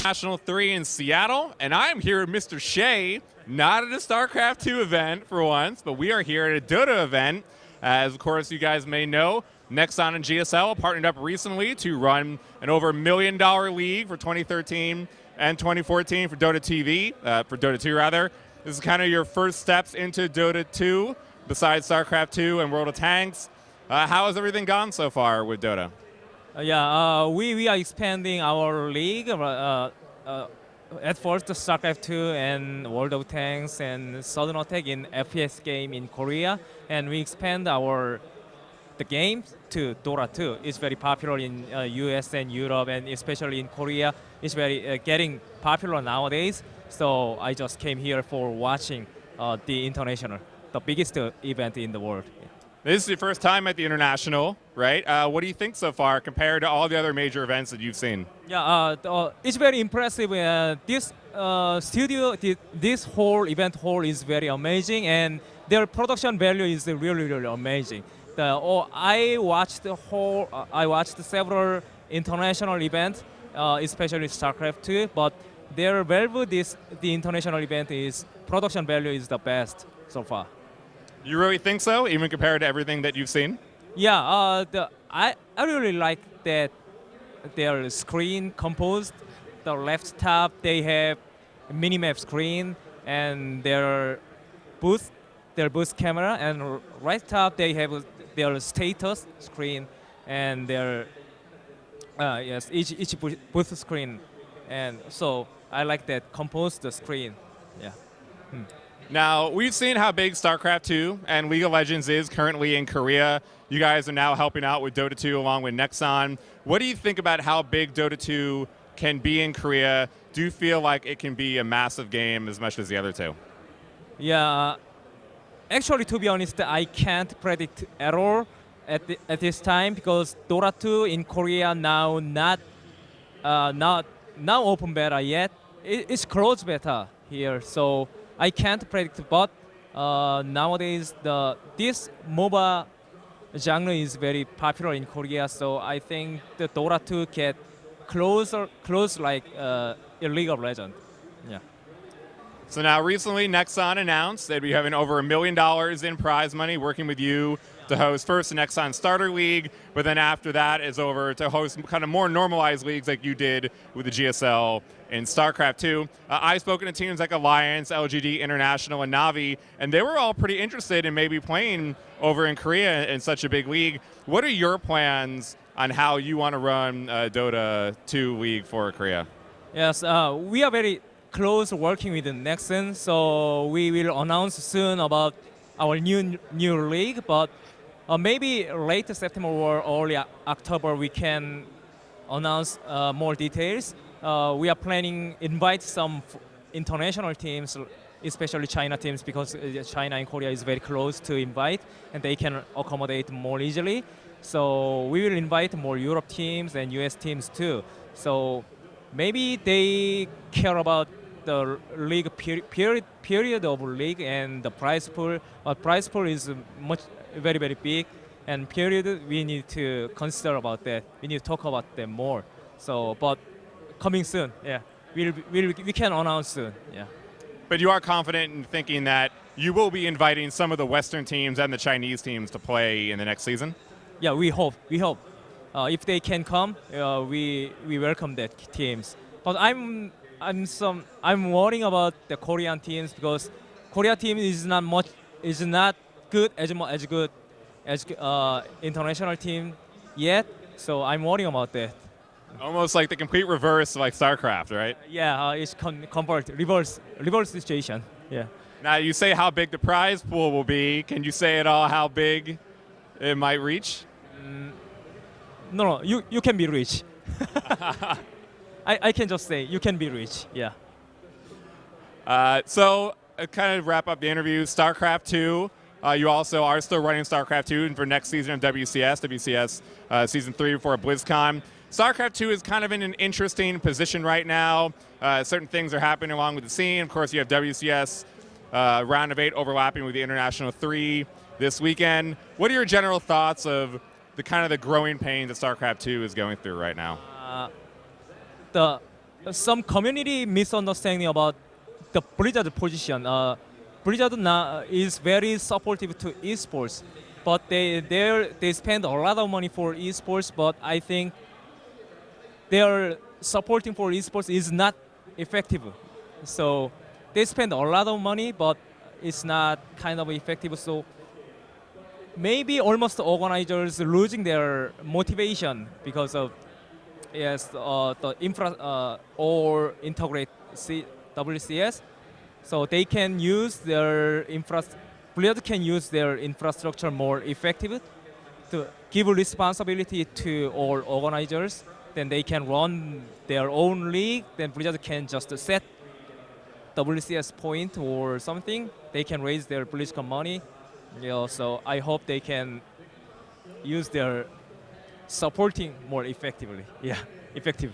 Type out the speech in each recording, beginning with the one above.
National 3 in Seattle, and I'm here with Mr. Chae, not at a StarCraft 2 event for once, but we are here at a Dota event. As of course you guys may know, Nexon and GSL partnered up recently to run an over $1 million league for 2013 and 2014 for Dota TV, for Dota 2 rather. This is kind of your first steps into Dota 2, besides StarCraft 2 and World of Tanks. How has everything gone so far with Dota? We are expanding our league. At first, StarCraft 2 and World of Tanks and Southern Attack in FPS game in Korea, and we expand the game to Dota 2. It's very popular in US and Europe, and especially in Korea. It's very getting popular nowadays. So I just came here for watching the international, the biggest event in the world. This is your first time at the International, right? What do you think so far compared to all the other major events that you've seen? It's very impressive. This this whole event hall is very amazing, and their production value is really, really amazing. I watched several international events, especially StarCraft 2, but their value, the international event is production value is the best so far. You really think so, even compared to everything that you've seen? Yeah, I really like that their screen composed. The left top they have a minimap screen and their booth camera, and right top they have their status screen and their each booth screen, and so I like that composed screen. Yeah. Now, we've seen how big StarCraft 2 and League of Legends is currently in Korea. You guys are now helping out with Dota 2 along with Nexon. What do you think about how big Dota 2 can be in Korea? Do you feel like it can be a massive game as much as the other two? Yeah, actually, to be honest, I can't predict at all at this time, because Dota 2 in Korea now not open beta yet. It's closed beta here, so I can't predict, but nowadays this MOBA genre is very popular in Korea, so I think the Dota 2 get close like League of Legends. Yeah. So now recently Nexon announced they'd be having over $1 million in prize money working with you to host first the Nexon Starter League, but then after that is over to host kind of more normalized leagues like you did with the GSL in StarCraft 2. I've spoken to teams like Alliance, LGD, International, and Navi, and they were all pretty interested in maybe playing over in Korea in such a big league. What are your plans on how you want to run Dota 2 league for Korea? Yes, we are very close working with the Nexon, so we will announce soon about our new league, but maybe late September or early October we can announce more details. We are planning invite some international teams, especially China teams, because China and Korea is very close to invite, and they can accommodate more easily. So we will invite more Europe teams and US teams too. So maybe they care about the league period of league and the prize pool. Prize pool is very, very big, and period we need to consider about that. We need to talk about them more. So, but coming soon, yeah. We can announce soon, yeah. But you are confident in thinking that you will be inviting some of the Western teams and the Chinese teams to play in the next season? Yeah, we hope. If they can come, we welcome that teams. But I'm worrying about the Korean teams, because Korea team is not good as good as international team yet. So I'm worrying about that. Almost like the complete reverse of like StarCraft, right? Yeah, it's reverse situation. Yeah. Now you say how big the prize pool will be. Can you say at all how big it might reach? No, you can be rich. I can just say you can be rich. Yeah. So kind of wrap up the interview. StarCraft 2. You also are still running StarCraft 2 for next season of WCS Season 3 before BlizzCon. StarCraft 2 is kind of in an interesting position right now. Certain things are happening along with the scene. Of course, you have WCS round of 8 overlapping with the International 3 this weekend. What are your general thoughts of the kind of the growing pains that StarCraft 2 is going through right now? some community misunderstanding about the Blizzard position. Blizzard is very supportive to esports, but they spend a lot of money for esports. But I think their supporting for esports is not effective. So they spend a lot of money, but it's not kind of effective. So maybe almost the organizers losing their motivation because of the infra or integrate WCS. So they can use their Blizzard can use their infrastructure more effective to give responsibility to all organizers. Then they can run their own league. Then Blizzard can just set WCS point or something. They can raise their BlizzCon money. So I hope they can use their supporting more effectively. Yeah, effective.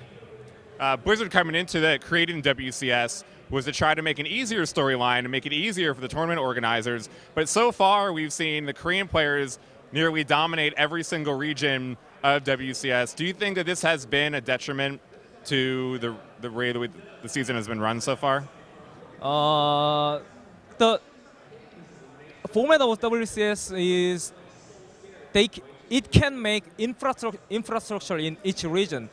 Blizzard coming into that, creating WCS, was to try to make an easier storyline and make it easier for the tournament organizers. But so far, we've seen the Korean players nearly dominate every single region of WCS. Do you think that this has been a detriment to the way the season has been run so far? The format of WCS is it can make infrastructure in each region.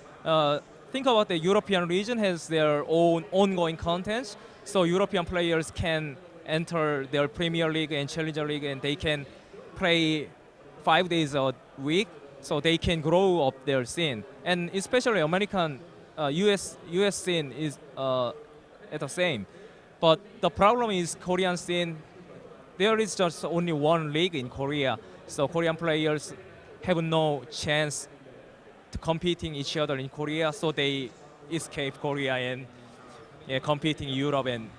Think about the European region has their own ongoing contents, so European players can enter their Premier League and Challenger League, and they can play 5 days a week, so they can grow up their scene. And especially American, US scene is at the same. But the problem is Korean scene. There is just only one league in Korea, so Korean players have no chance to competing each other in Korea, so they escape Korea and compete in Europe and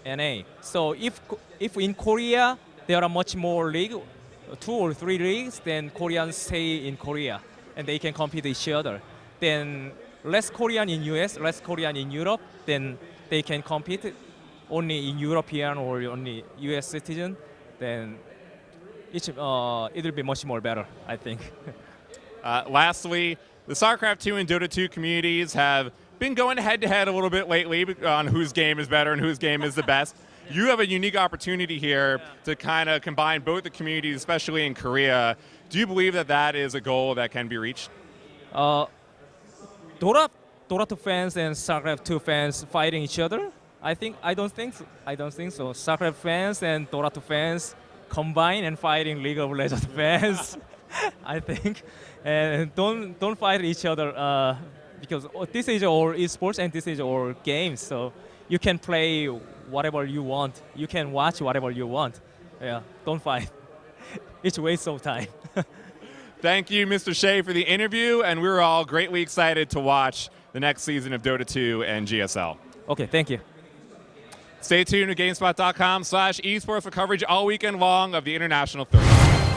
NA. So if in Korea there are much more league, 2 or 3 leagues, then Koreans stay in Korea and they can compete each other. Then less Korean in US, less Korean in Europe, then they can compete only in European or only US citizen. Then it will be much more better, I think. Lastly, the StarCraft 2 and Dota 2 communities have been going head-to-head a little bit lately on whose game is better and whose game is the best. You have a unique opportunity here to kind of combine both the communities, especially in Korea. Do you believe that that is a goal that can be reached? Dota 2 fans and StarCraft 2 fans fighting each other? I don't think so. StarCraft fans and Dota 2 fans combine and fighting League of Legends fans. I think, and don't fight each other because this is all esports and this is all games. So you can play whatever you want. You can watch whatever you want. Yeah, don't fight. It's a waste of time. Thank you, Mr. Chae, for the interview, and we're all greatly excited to watch the next season of Dota 2 and GSL. Okay, thank you. Stay tuned to GameSpot.com/esports for coverage all weekend long of the international tournament.